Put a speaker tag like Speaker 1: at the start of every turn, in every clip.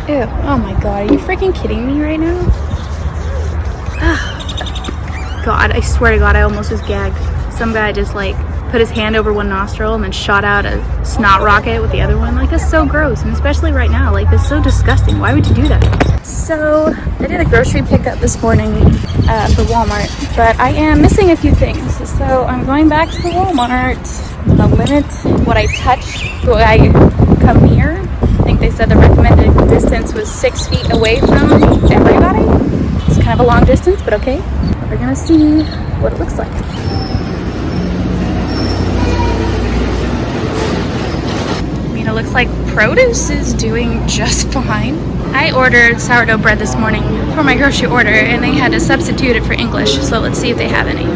Speaker 1: Ew, oh my god, are you freaking kidding me right now? God, I swear to God, I almost just gagged. Some guy just like put his hand over one nostril and then shot out a snot rocket with the other one. Like, that's so gross, and especially right now, like, that's so disgusting. Why would you do that? So I did a grocery pickup this morning for Walmart, but I am missing a few things. So I'm going back to the Walmart. I'm gonna limit what I touch when I come here. I think they said the recommended distance was 6 feet away from everybody. It's kind of a long distance, but okay. We're gonna see what it looks like. I mean, it looks like produce is doing just fine. I ordered sourdough bread this morning for my grocery order, and they had to substitute it for English, so let's see if they have any.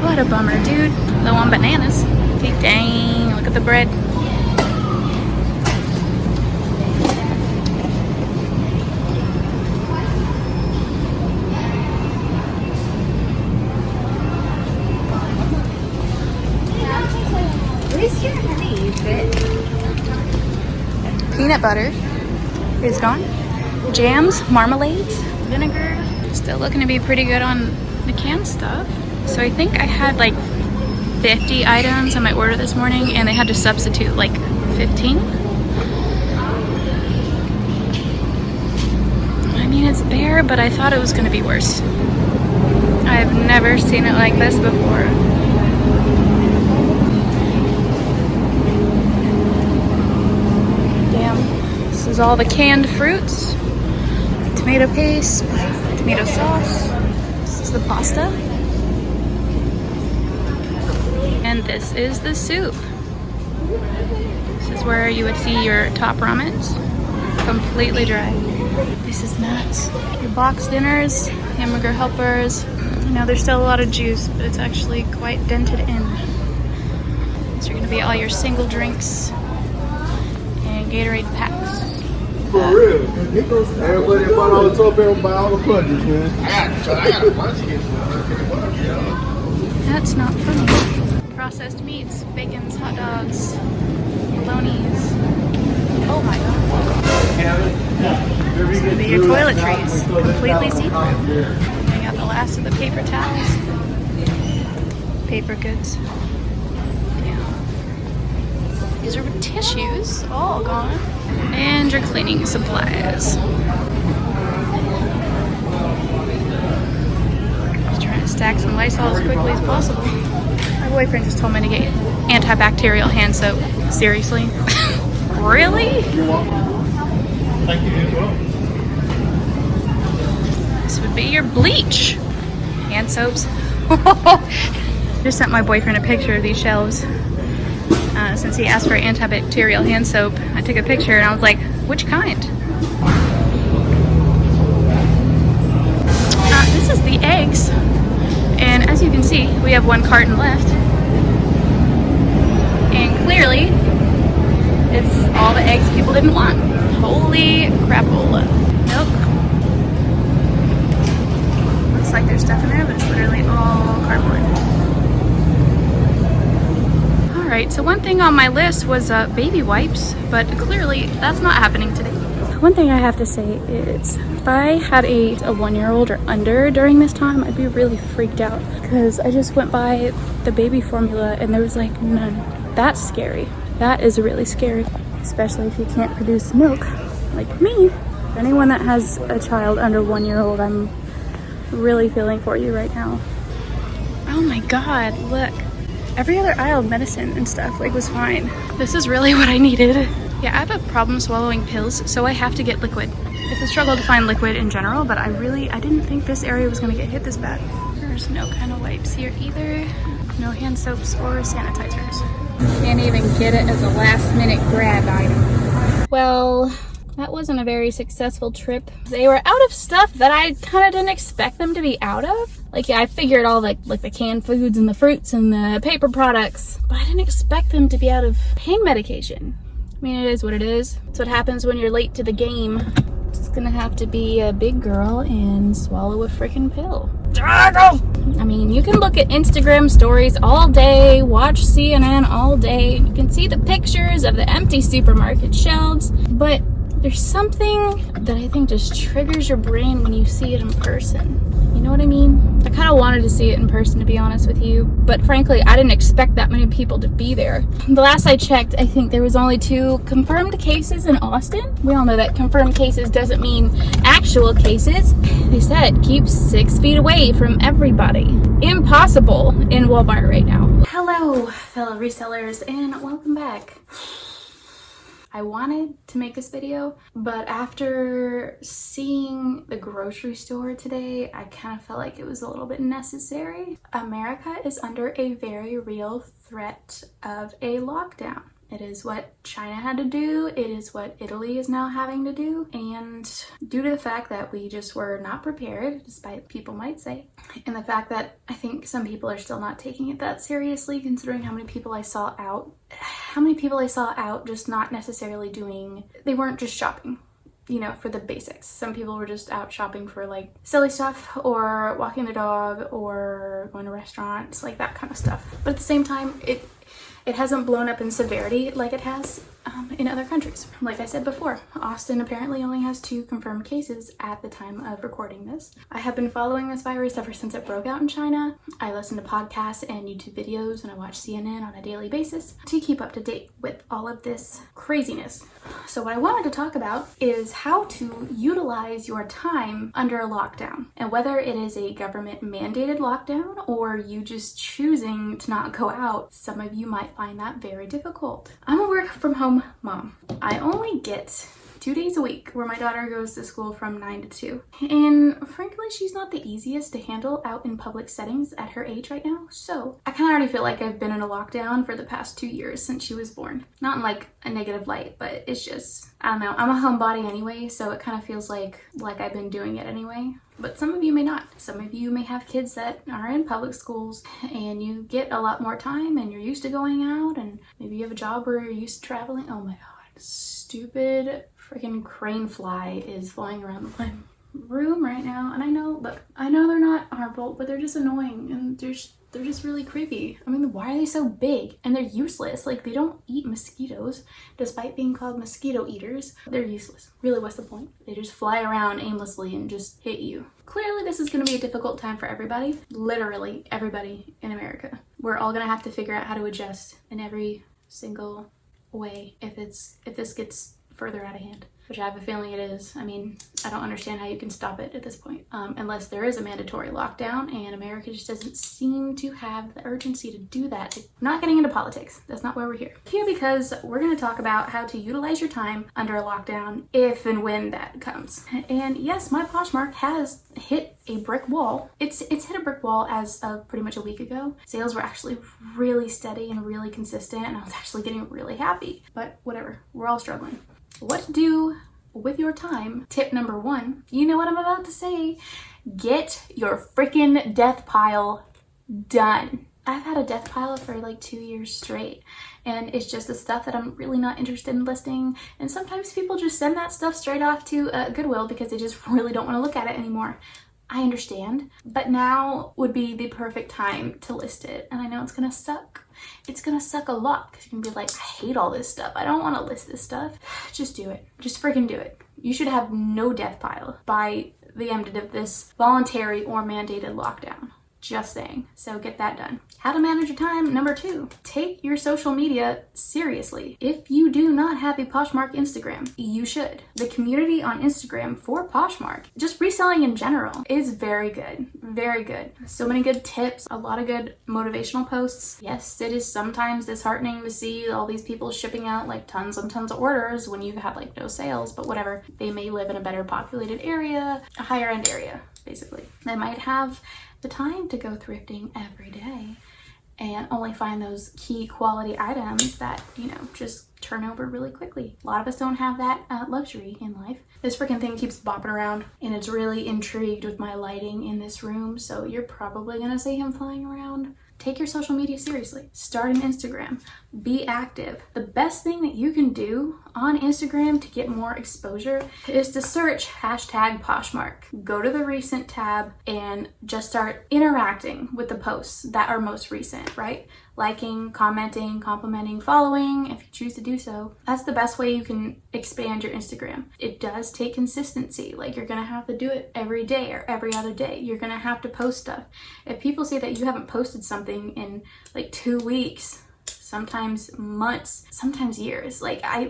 Speaker 1: What a bummer, dude. Low on bananas. Okay, dang, look at the bread. Peanut butter is gone. Jams, marmalades, vinegar. Still looking to be pretty good on the canned stuff. So I think I had like 50 items on my order this morning, and they had to substitute like 15. I mean, it's bare, but I thought it was going to be worse. I've never seen it like this before. This is all the canned fruits, tomato paste, tomato sauce. This is the pasta. And this is the soup. This is where you would see your top ramens, completely dry. This is nuts. Your box dinners, hamburger helpers. You know, there's still a lot of juice, but it's actually quite dented in. So you're gonna be all your single drinks and Gatorade packs.
Speaker 2: For real. Everybody bought all the top and buy all the punches, man. I got a bunch of it.
Speaker 1: That's not funny. Processed meats, bacons, hot dogs, bolognas. Oh my god. This is gonna be your toiletries. Completely see-through. I got the last of the paper towels. Paper goods. These are tissues, all gone. And your cleaning supplies. Just trying to stack some Lysol as quickly as possible. My boyfriend just told me to get antibacterial hand soap. Seriously? Really?
Speaker 2: You're welcome. Thank you as well.
Speaker 1: This would be your bleach. Hand soaps. Just sent my boyfriend a picture of these shelves. Since he asked for antibacterial hand soap, I took a picture and I was like, which kind? This is the eggs. And as you can see, we have one carton left. And clearly, it's all the eggs people didn't want. Holy crapola. Milk. Looks like there's stuff in there, but it's literally all cardboard. Alright, so one thing on my list was baby wipes, but clearly that's not happening today. One thing I have to say is, if I had a 1-year-old or under during this time, I'd be really freaked out, because I just went by the baby formula and there was like none. That's scary. That is really scary, especially if you can't produce milk like me. For anyone that has a child under 1 year old, I'm really feeling for you right now. Oh my god, look. Every other aisle of medicine and stuff like was fine. This is really what I needed. Yeah, I have a problem swallowing pills, so I have to get liquid. It's a struggle to find liquid in general, but I didn't think this area was gonna get hit this bad. There's no kind of wipes here either. No hand soaps or sanitizers. Can't even get it as a last minute grab item. Well, that wasn't a very successful trip. They were out of stuff that I kind of didn't expect them to be out of. Like, yeah, I figured all like the canned foods and the fruits and the paper products, but I didn't expect them to be out of pain medication. I mean, it is what it is. It's what happens when you're late to the game. It's gonna have to be a big girl and swallow a freaking pill. I mean, you can look at Instagram stories all day, watch CNN all day, you can see the pictures of the empty supermarket shelves, but there's something that I think just triggers your brain when you see it in person. You know what I mean? I kind of wanted to see it in person, to be honest with you, but frankly, I didn't expect that many people to be there. The last I checked, I think there was only 2 confirmed cases in Austin. We all know that confirmed cases doesn't mean actual cases. They said keep 6 feet away from everybody. Impossible in Walmart right now. Hello, fellow resellers, and welcome back. I wanted to make this video, but after seeing the grocery store today, I kind of felt like it was a little bit necessary. America is under a very real threat of a lockdown. It is what China had to do, it is what Italy is now having to do, and due to the fact that we just were not prepared, despite people might say, and the fact that I think some people are still not taking it that seriously, considering how many people I saw out just not necessarily doing, they weren't just shopping, you know, for the basics. Some people were just out shopping for like silly stuff or walking their dog or going to restaurants, like that kind of stuff. But at the same time, it hasn't blown up in severity like it has in other countries. Like I said before, Austin apparently only has 2 confirmed cases at the time of recording this. I have been following this virus ever since it broke out in China. I listen to podcasts and YouTube videos and I watch CNN on a daily basis to keep up to date with all of this craziness. So what I wanted to talk about is how to utilize your time under a lockdown, and whether it is a government mandated lockdown or you just choosing to not go out. Some of you might find that very difficult. I'm a work from home mom. I only get 2 days a week where my daughter goes to school from 9 to 2. And frankly, she's not the easiest to handle out in public settings at her age right now. So I kind of already feel like I've been in a lockdown for the past 2 years since she was born. Not in like a negative light, but it's just, I don't know. I'm a homebody anyway, so it kind of feels like I've been doing it anyway. But some of you may not. Some of you may have kids that are in public schools and you get a lot more time and you're used to going out, and maybe you have a job where you're used to traveling. Oh my God, stupid freaking crane fly is flying around my room right now. And I know they're not harmful, but they're just annoying and they're just really creepy. I mean, why are they so big? And they're useless. Like, they don't eat mosquitoes, despite being called mosquito eaters. They're useless. Really, what's the point? They just fly around aimlessly and just hit you. Clearly, this is going to be a difficult time for everybody. Literally everybody in America. We're all going to have to figure out how to adjust in every single way if this gets further out of hand, which I have a feeling it is. I mean, I don't understand how you can stop it at this point, unless there is a mandatory lockdown, and America just doesn't seem to have the urgency to do that. I'm not getting into politics. That's not why we're here. Here because we're going to talk about how to utilize your time under a lockdown if and when that comes. And yes, my Poshmark has hit a brick wall. It's hit a brick wall as of pretty much a week ago. Sales were actually really steady and really consistent, and I was actually getting really happy. But whatever, we're all struggling. What to do with your time. Tip number 1, you know what I'm about to say. Get your freaking death pile done. I've had a death pile for like 2 years straight, and it's just the stuff that I'm really not interested in listing. And sometimes people just send that stuff straight off to Goodwill because they just really don't want to look at it anymore. I understand, but now would be the perfect time to list it. And I know it's gonna suck. It's gonna suck a lot because you're gonna be like, I hate all this stuff. I don't want to list this stuff. Just do it. Just freaking do it. You should have no death pile by the end of this voluntary or mandated lockdown. Just saying. So get that done. How to manage your time. Number 2, take your social media seriously. If you do not have a Poshmark Instagram, you should. The community on Instagram for Poshmark, just reselling in general, is very good. Very good. So many good tips, a lot of good motivational posts. Yes, it is sometimes disheartening to see all these people shipping out like tons and tons of orders when you have like no sales, but whatever. They may live in a better populated area, a higher end area, basically. They might have the time to go thrifting every day and only find those key quality items that, you know, just turn over really quickly. A lot of us don't have that luxury in life. This freaking thing keeps bopping around and it's really intrigued with my lighting in this room, so you're probably gonna see him flying around. take your social media seriously. Start an Instagram. Be active. The best thing that you can do on Instagram to get more exposure is to search hashtag Poshmark. Go to the recent tab and just start interacting with the posts that are most recent, right? Liking, commenting, complimenting, following, if you choose to do so. That's the best way you can expand your Instagram. It does take consistency. Like, you're gonna have to do it every day or every other day. You're gonna have to post stuff. If people see that you haven't posted something in like 2 weeks, sometimes months, sometimes years. Like, I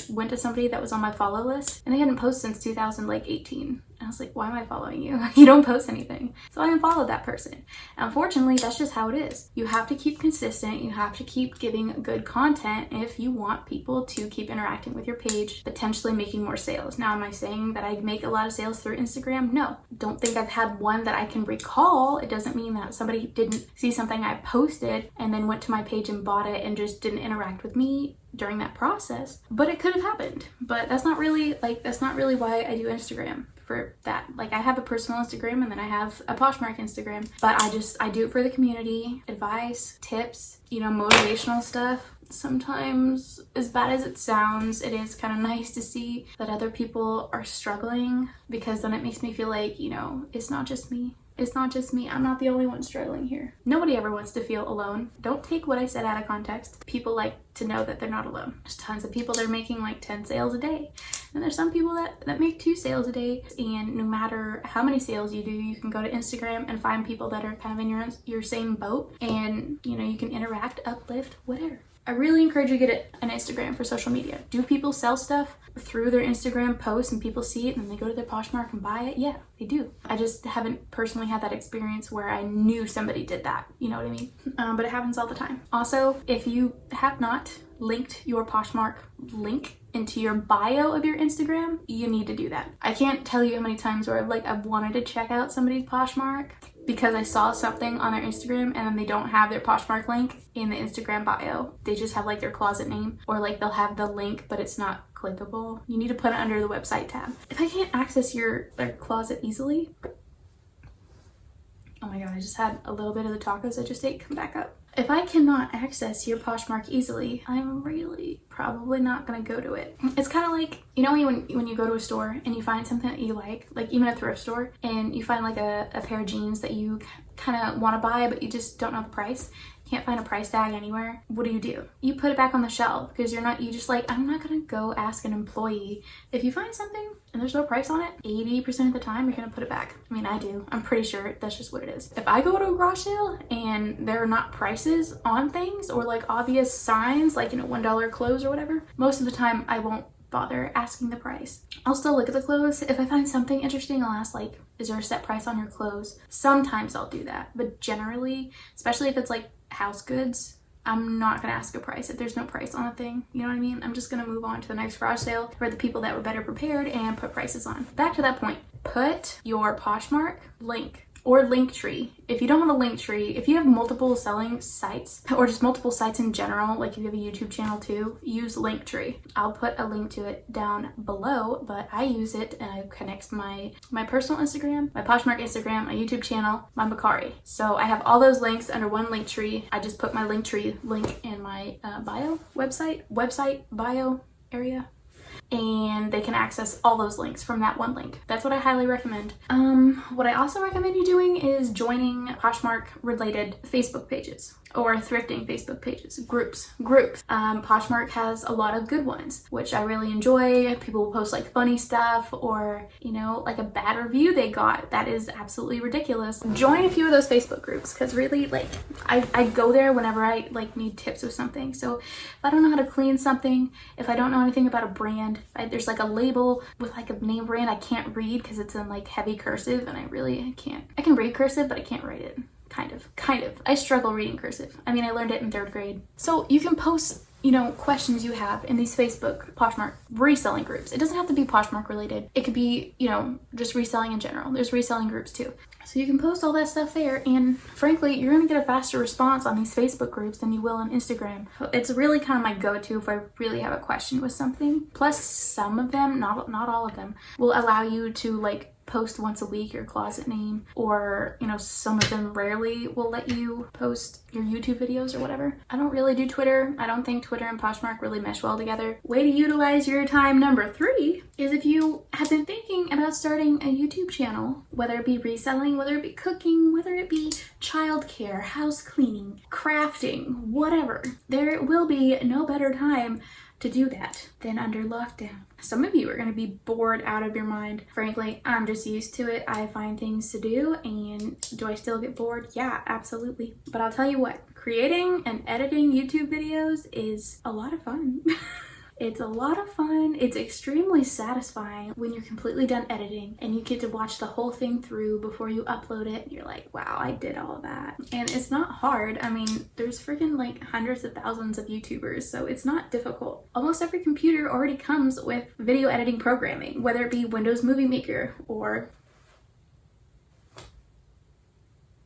Speaker 1: went to somebody that was on my follow list and they hadn't posted since 2018. I was like, why am I following you? You don't post anything. So I unfollowed that person. Unfortunately, that's just how it is. You have to keep consistent. You have to keep giving good content if you want people to keep interacting with your page, potentially making more sales. Now, am I saying that I make a lot of sales through Instagram? No. Don't think I've had one that I can recall. It doesn't mean that somebody didn't see something I posted and then went to my page and bought it and just didn't interact with me during that process. But it could have happened. But that's not really why I do Instagram. For that, like, I have a personal Instagram and then I have a Poshmark Instagram, but I do it for the community, advice, tips, motivational stuff. Sometimes, as bad as it sounds, it is kind of nice to see that other people are struggling, because then it makes me feel like, it's not just me. It's not just me. I'm not the only one struggling here. Nobody ever wants to feel alone. Don't take what I said out of context. People like to know that they're not alone. There's tons of people that are making like 10 sales a day. And there's some people that make 2 sales a day. And no matter how many sales you do, you can go to Instagram and find people that are kind of in your same boat. And, you can interact, uplift, whatever. I really encourage you to get an Instagram for social media. Do people sell stuff through their Instagram posts and people see it and then they go to their Poshmark and buy it? Yeah, they do. I just haven't personally had that experience where I knew somebody did that. You know what I mean? But it happens all the time. Also, if you have not linked your Poshmark link into your bio of your Instagram, you need to do that. I can't tell you how many times where I've wanted to check out somebody's Poshmark because I saw something on their Instagram and then they don't have their Poshmark link in the Instagram bio. They just have like their closet name, or like they'll have the link but it's not clickable. You need to put it under the website tab. If I can't access their closet easily, oh my god, I just had a little bit of the tacos I just ate come back up. If I cannot access your Poshmark easily, I'm really probably not gonna go to it. It's kind of like, when you go to a store and you find something that you like even a thrift store, and you find like a pair of jeans that you kind of want to buy, but you just don't know the price. Can't find a price tag anywhere. What do? You put it back on the shelf, because I'm not gonna go ask an employee. If you find something and there's no price on it, 80% of the time you're gonna put it back. I mean, I do. I'm pretty sure that's just what it is. If I go to a garage sale and there are not prices on things, or like obvious signs, like $1 clothes or whatever, most of the time I won't bother asking the price. I'll still look at the clothes. If I find something interesting, I'll ask, like, is there a set price on your clothes? Sometimes I'll do that, but generally, especially if it's like house goods, I'm not gonna ask a price if there's no price on a thing. You know what I mean? I'm just gonna move on to the next garage sale for the people that were better prepared and put prices on. Back to that point, put your Poshmark link or Linktree. If you don't have a Linktree, if you have multiple selling sites, or just multiple sites in general, like if you have a YouTube channel too, use Linktree. I'll put a link to it down below, but I use it and it connects my personal Instagram, my Poshmark Instagram, my YouTube channel, my Macari. So I have all those links under one Linktree. I just put my Linktree link in my website bio area, and they can access all those links from that one link. That's what I highly recommend. What I also recommend you doing is joining Poshmark related Facebook pages, or thrifting Facebook pages, groups. Poshmark has a lot of good ones, which I really enjoy. People will post like funny stuff, or like a bad review they got that is absolutely ridiculous. Join a few of those Facebook groups, because really, like, I go there whenever I need tips or something. So if I don't know how to clean something, if I don't know anything about a brand, there's like a label with like a name brand I can't read because it's in like heavy cursive, and I can't. I can read cursive, but I can't write it. Kind of. I struggle reading cursive. I mean, I learned it in 3rd grade. So you can post, questions you have in these Facebook Poshmark reselling groups. It doesn't have to be Poshmark related. It could be, just reselling in general. There's reselling groups too. So you can post all that stuff there, and frankly, you're gonna get a faster response on these Facebook groups than you will on Instagram. It's really kind of my go-to if I really have a question with something. Plus, some of them, not all of them, will allow you to like post once a week your closet name, or you know, some of them rarely will let you post your YouTube videos or whatever. I don't really do Twitter. I don't think Twitter and Poshmark really mesh well together. Way to utilize your time number 3 is if you have been thinking about starting a YouTube channel, whether it be reselling, whether it be cooking, whether it be childcare, house cleaning, crafting, whatever, there will be no better time to do that than under lockdown. Some of you are going to be bored out of your mind. Frankly, I'm just used to it. I find things to do, and do I still get bored? Yeah, absolutely. But I'll tell you what, creating and editing YouTube videos is a lot of fun. It's a lot of fun. It's extremely satisfying when you're completely done editing and you get to watch the whole thing through before you upload it. You're like, wow, I did all of that. And it's not hard. I mean, there's freaking like hundreds of thousands of YouTubers, so it's not difficult. Almost every computer already comes with video editing programming, whether it be Windows Movie Maker or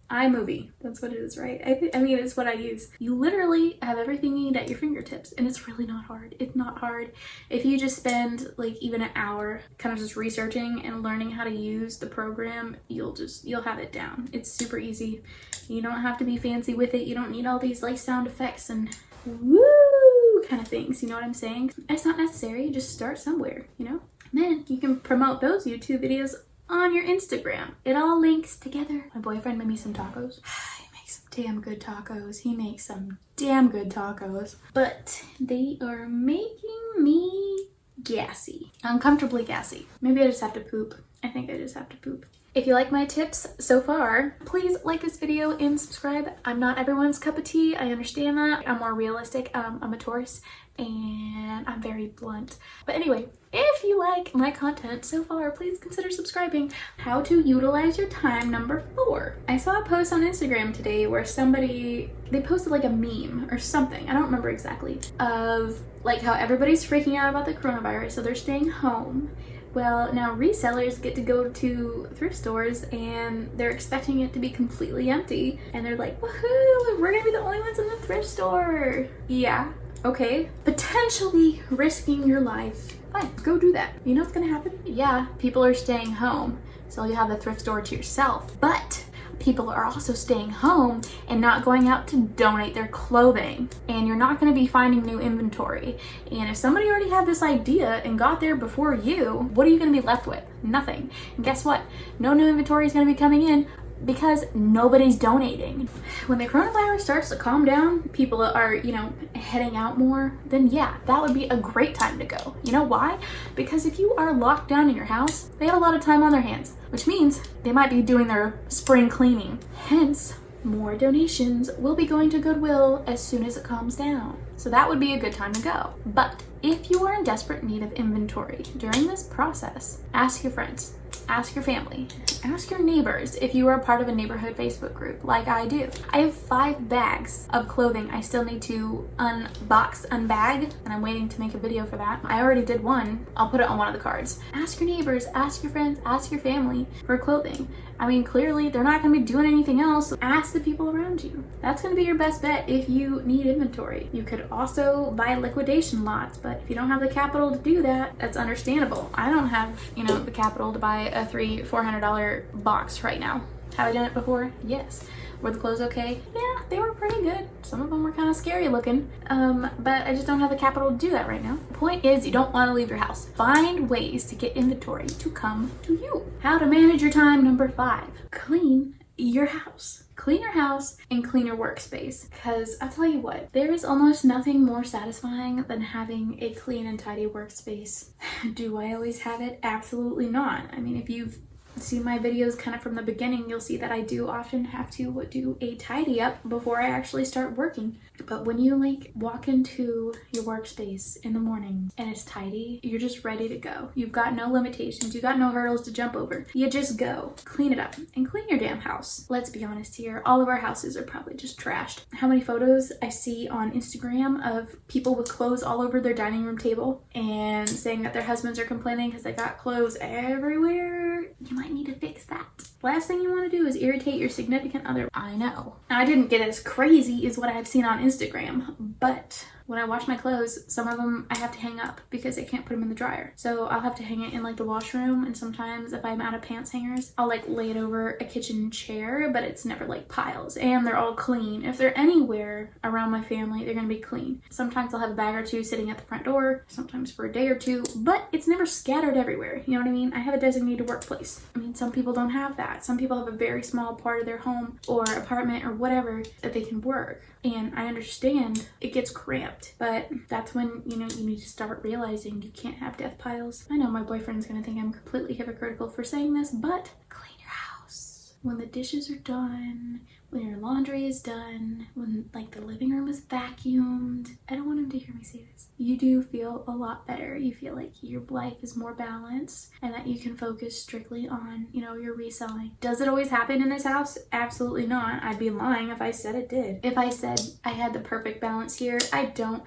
Speaker 1: iMovie. That's what it is, right? I mean, it's what I use. You literally have everything you need at your fingertips, and it's really not hard. It's not hard. If you just spend like even an hour kind of just researching and learning how to use the program, you'll have it down. It's super easy. You don't have to be fancy with it. You don't need all these like sound effects and woo kind of things. You know what I'm saying? It's not necessary. Just start somewhere, you know? And then you can promote those YouTube videos on your Instagram. It all links together. My boyfriend made me some tacos. He makes some damn good tacos. He makes some damn good tacos. But they are making me gassy. Uncomfortably gassy. Maybe I just have to poop. I think I just have to poop. If you like my tips so far, please like this video and subscribe. I'm not everyone's cup of tea. I understand that. I'm more realistic. I'm a Taurus and I'm very blunt. But anyway, if you like my content so far, please consider subscribing. How to utilize your time number 4. I saw a post on Instagram today where they posted like a meme or something, I don't remember exactly, of like how everybody's freaking out about the coronavirus, so they're staying home. Well, now resellers get to go to thrift stores and they're expecting it to be completely empty, and they're like, woohoo, we're gonna be the only ones in the thrift store. Yeah, okay, potentially risking your life. Fine, go do that. You know what's gonna happen? Yeah, people are staying home, so you have the thrift store to yourself. But people are also staying home and not going out to donate their clothing, and you're not going to be finding new inventory. And if somebody already had this idea and got there before you, what are you going to be left with? Nothing. And guess what? No new inventory is going to be coming in because nobody's donating. When the coronavirus starts to calm down, people are, you know, heading out more, then yeah, that would be a great time to go. You know why? Because if you are locked down in your house, they have a lot of time on their hands, which means they might be doing their spring cleaning. Hence, more donations will be going to Goodwill as soon as it calms down. So that would be a good time to go. But if you are in desperate need of inventory during this process, ask your friends. Ask your family, ask your neighbors if you are a part of a neighborhood Facebook group like I do. I have 5 bags of clothing I still need to unbox, unbag, and I'm waiting to make a video for that. I already did one. I'll put it on one of the cards. Ask your neighbors, ask your friends, ask your family for clothing. I mean, clearly they're not going to be doing anything else. Ask the people around you. That's going to be your best bet if you need inventory. You could also buy liquidation lots, but if you don't have the capital to do that, that's understandable. I don't have, you know, the capital to buy a $300-$400 box right now. Have I done it before? Yes. Were the clothes okay? Yeah, they were pretty good. Some of them were kind of scary looking, but I just don't have the capital to do that right now. The point is, you don't want to leave your house. Find ways to get inventory to come to you. How to manage your time number 5. Clean your house. Clean your house and clean your workspace, because I'll tell you what, there is almost nothing more satisfying than having a clean and tidy workspace. Do I always have it? Absolutely not. I mean, if you've seen my videos kind of from the beginning, you'll see that I do often have to do a tidy up before I actually start working. But when you like walk into your workspace in the morning and it's tidy, you're just ready to go. You've got no limitations. You've got no hurdles to jump over. You just go. Clean it up and clean your damn house. Let's be honest here. All of our houses are probably just trashed. How many photos I see on Instagram of people with clothes all over their dining room table and saying that their husbands are complaining because they got clothes everywhere. You might need to fix that. Last thing you want to do is irritate your significant other. I know. Now, I didn't get as crazy as what I've seen on Instagram, but when I wash my clothes, some of them I have to hang up because I can't put them in the dryer. So I'll have to hang it in like the washroom, and sometimes if I'm out of pants hangers, I'll like lay it over a kitchen chair, but it's never like piles, and they're all clean. If they're anywhere around my family, they're gonna be clean. Sometimes I'll have a bag or two sitting at the front door, sometimes for a day or two, but it's never scattered everywhere. You know what I mean? I have a designated workplace. I mean, some people don't have that. Some people have a very small part of their home or apartment or whatever that they can work. And I understand it gets cramped, but that's when, you know, you need to start realizing you can't have death piles. I know my boyfriend's gonna think I'm completely hypocritical for saying this, but clean your house. When the dishes are done, when your laundry is done, when like the living room is vacuumed. I don't want him to hear me say this. You do feel a lot better. You feel like your life is more balanced and that you can focus strictly on, you know, your reselling. Does it always happen in this house? Absolutely not. I'd be lying if I said it did. If I said I had the perfect balance here, I don't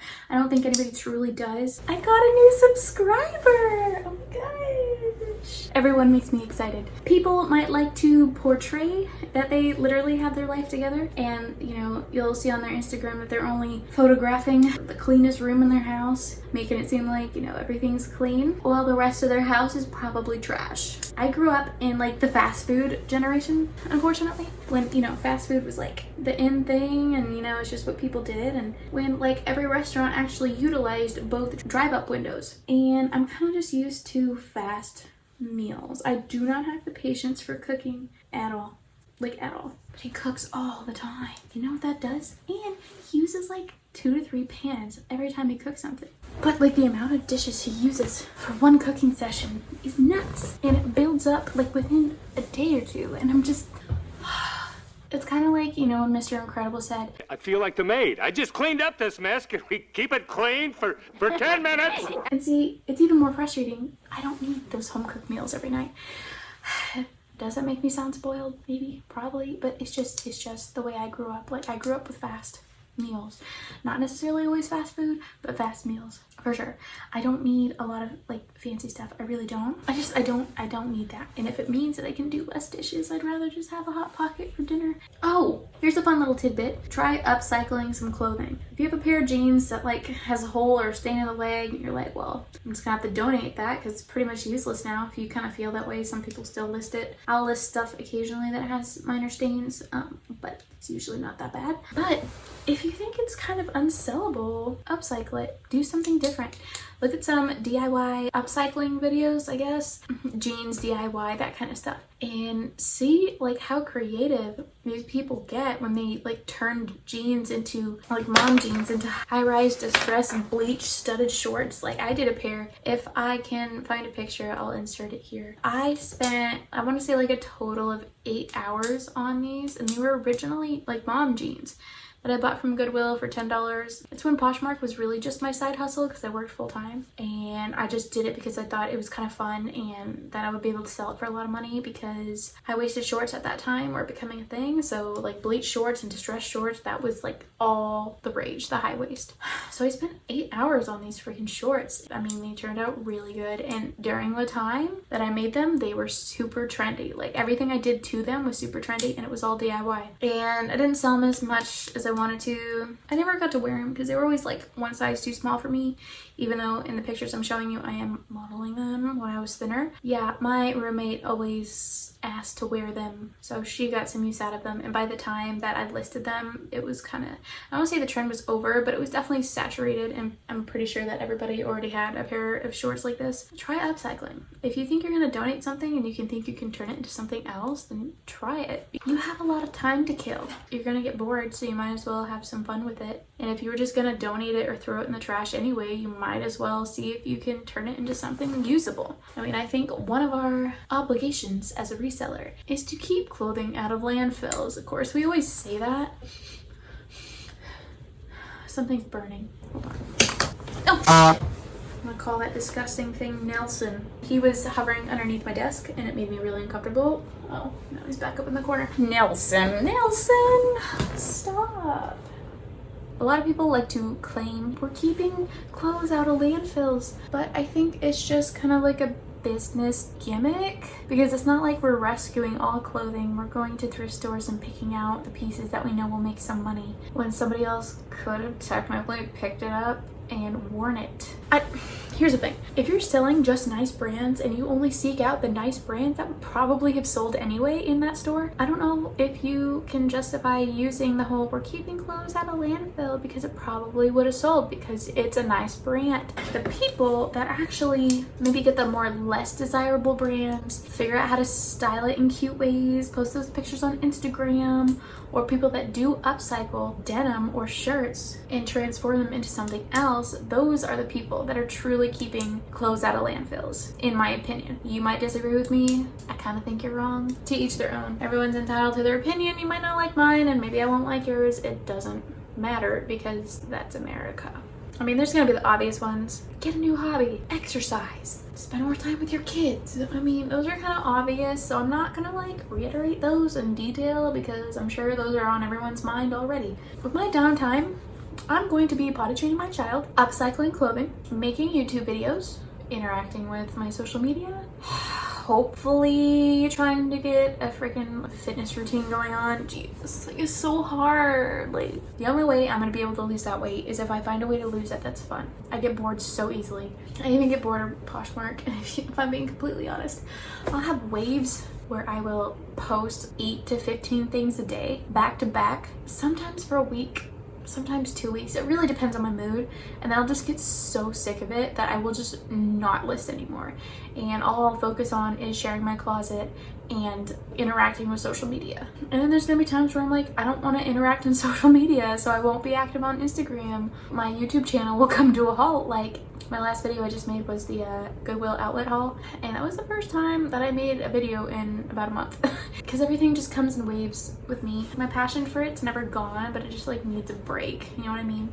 Speaker 1: think anybody truly does. I got a new subscriber. Oh my gosh. Everyone makes me excited. People might like to portray that they literally have their life together, and you know, you'll see on their Instagram that they're only photographing the cleanest room in their house, making it seem like, you know, everything's clean while the rest of their house is probably trash. I grew up in like the fast food generation, unfortunately, when, you know, fast food was like the in thing, and you know, it's just what people did, and when like every restaurant actually utilized both drive-up windows. And I'm kind of just used to fast meals. I do not have the patience for cooking at all. Like at all. But he cooks all the time. You know what that does? And he uses like 2 to 3 pans every time he cooks something. But like the amount of dishes he uses for one cooking session is nuts. And it builds up like within a day or two. And I'm just... It's kind of like, you know, when Mr. Incredible said,
Speaker 3: I feel like the maid. I just cleaned up this mess. Can we keep it clean for 10 minutes?
Speaker 1: And see, it's even more frustrating. I don't need those home-cooked meals every night. Does that make me sound spoiled? Maybe, probably, but it's just the way I grew up. Like, I grew up with fast meals. Not necessarily always fast food, but fast meals, for sure. I don't need a lot of, like, fancy stuff. I really don't. I don't need that. And if it means that I can do less dishes, I'd rather just have a Hot Pocket for dinner. Oh, here's a fun little tidbit. Try upcycling some clothing. If you have a pair of jeans that, like, has a hole or a stain in the leg, and you're like, well, I'm just gonna have to donate that because it's pretty much useless now. If you kind of feel that way, some people still list it. I'll list stuff occasionally that has minor stains, but it's usually not that bad. But if you think it's kind of unsellable, upcycle it. Do something different. Look at some DIY upcycling videos, I guess. Jeans, DIY, that kind of stuff. And see like how creative these people get when they like turned jeans into, like mom jeans, into high-rise distress and bleach studded shorts. Like I did a pair. If I can find a picture, I'll insert it here. I spent, I want to say like a total of 8 hours on these, and they were originally like mom jeans that I bought from Goodwill for $10. It's when Poshmark was really just my side hustle because I worked full time, and I just did it because I thought it was kind of fun and that I would be able to sell it for a lot of money because high-waisted shorts at that time were becoming a thing. So like bleach shorts and distressed shorts, that was like all the rage, the high waist. So I spent 8 hours on these freaking shorts. I mean, they turned out really good, and during the time that I made them, they were super trendy. Like everything I did to them was super trendy, and it was all DIY. And I didn't sell them as much as I wanted to. I never got to wear them because they were always like one size too small for me, even though in the pictures I'm showing you I am modeling them when I was thinner. Yeah, my roommate always asked to wear them, so she got some use out of them, and by the time that I'd listed them, it was kind of, I don't want to say the trend was over, but it was definitely saturated, and I'm pretty sure that everybody already had a pair of shorts like this. Try upcycling. If you think you're going to donate something and you can think you can turn it into something else, then try it. You have a lot of time to kill. You're going to get bored, so you might as well have some fun with it. And if you were just going to donate it or throw it in the trash anyway, you might as well see if you can turn it into something usable. I mean, I think one of our obligations as a reseller is to keep clothing out of landfills. Of course, we always say that. Something's burning. Hold on. Oh! I'm gonna call that disgusting thing Nelson. He was hovering underneath my desk and it made me really uncomfortable. Oh, now he's back up in the corner. Nelson! Nelson! Stop! A lot of people like to claim we're keeping clothes out of landfills, but I think it's just kind of like a business gimmick, because it's not like we're rescuing all clothing. We're going to thrift stores and picking out the pieces that we know will make some money when somebody else could have technically picked it up and worn it. Here's the thing. If you're selling just nice brands and you only seek out the nice brands that would probably have sold anyway in that store, I don't know if you can justify using the whole we're keeping clothes at a landfill, because it probably would have sold because it's a nice brand. The people that actually maybe get the more less desirable brands, figure out how to style it in cute ways, post those pictures on Instagram, or people that do upcycle denim or shirts and transform them into something else, those are the people that are truly keeping clothes out of landfills, in my opinion. You might disagree with me. I kind of think you're wrong. To each their own. Everyone's entitled to their opinion. You might not like mine, and maybe I won't like yours. It doesn't matter, because that's America. I mean, there's gonna be the obvious ones. Get a new hobby, exercise, spend more time with your kids. I mean, those are kind of obvious, so I'm not gonna like reiterate those in detail because I'm sure those are on everyone's mind already. With my downtime, I'm going to be potty training my child, upcycling clothing, making YouTube videos, interacting with my social media, hopefully trying to get a freaking fitness routine going on. Jesus, like, it's so hard. Like, the only way I'm gonna be able to lose that weight is if I find a way to lose it that's fun. I get bored so easily. I even get bored of Poshmark, if I'm being completely honest. I'll have waves where I will post 8 to 15 things a day, back to back, sometimes for a week, sometimes 2 weeks. It really depends on my mood, and then I'll just get so sick of it that I will just not list anymore, and all I'll focus on is sharing my closet and interacting with social media. And then there's gonna be times where I'm like, I don't want to interact in social media, so I won't be active on Instagram. My YouTube channel will come to a halt. Like, my last video I just made was the Goodwill outlet haul, and that was the first time that I made a video in about a month because everything just comes in waves with me. My passion for it's never gone, but it just like needs a break, you know what I mean?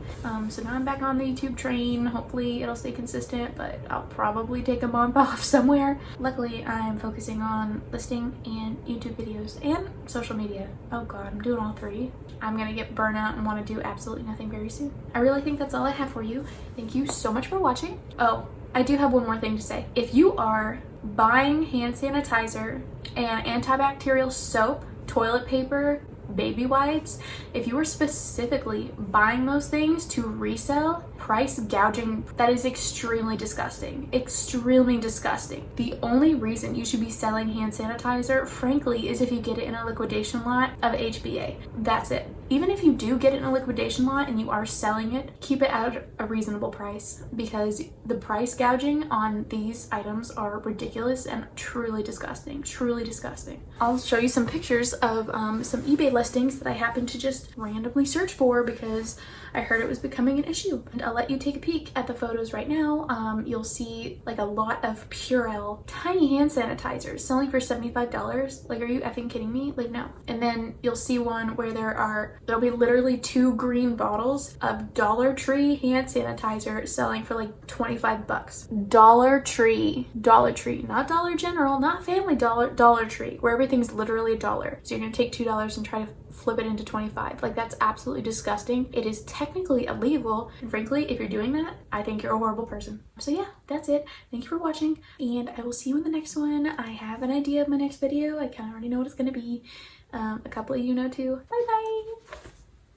Speaker 1: So now I'm back on the YouTube train. Hopefully it'll stay consistent, but I'll probably take a month off somewhere. Luckily, I'm focusing on listing and YouTube videos and social media. Oh god, I'm doing all three. I'm gonna get burnout and want to do absolutely nothing very soon. I really think that's all I have for you. Thank you so much for watching. Oh, I do have one more thing to say. If you are buying hand sanitizer and antibacterial soap, toilet paper, baby wipes, if you are specifically buying those things to resell, price gouging, that is extremely disgusting. Extremely disgusting. The only reason you should be selling hand sanitizer, frankly, is if you get it in a liquidation lot of HBA. That's it. Even if you do get it in a liquidation lot and you are selling it, keep it at a reasonable price, because the price gouging on these items are ridiculous and truly disgusting. Truly disgusting. I'll show you some pictures of some eBay listings that I happened to just randomly search for because I heard it was becoming an issue. And I'll let you take a peek at the photos right now. You'll see like a lot of Purell tiny hand sanitizers selling for $75. Like, are you effing kidding me? Like, no. And then you'll see one where there'll be literally 2 green bottles of Dollar Tree hand sanitizer selling for like 25 bucks. Dollar Tree, not Dollar General, not Family Dollar, Dollar Tree, where everything's literally $1. So you're gonna take $2 and try to flip it into 25. Like, that's absolutely disgusting. It is technically illegal, and frankly, if you're doing that, I think you're a horrible person. So yeah, that's it. Thank you for watching, and I will see you in the next one. I have an idea of my next video. I kind of already know what it's gonna be. A couple of you know too. Bye bye.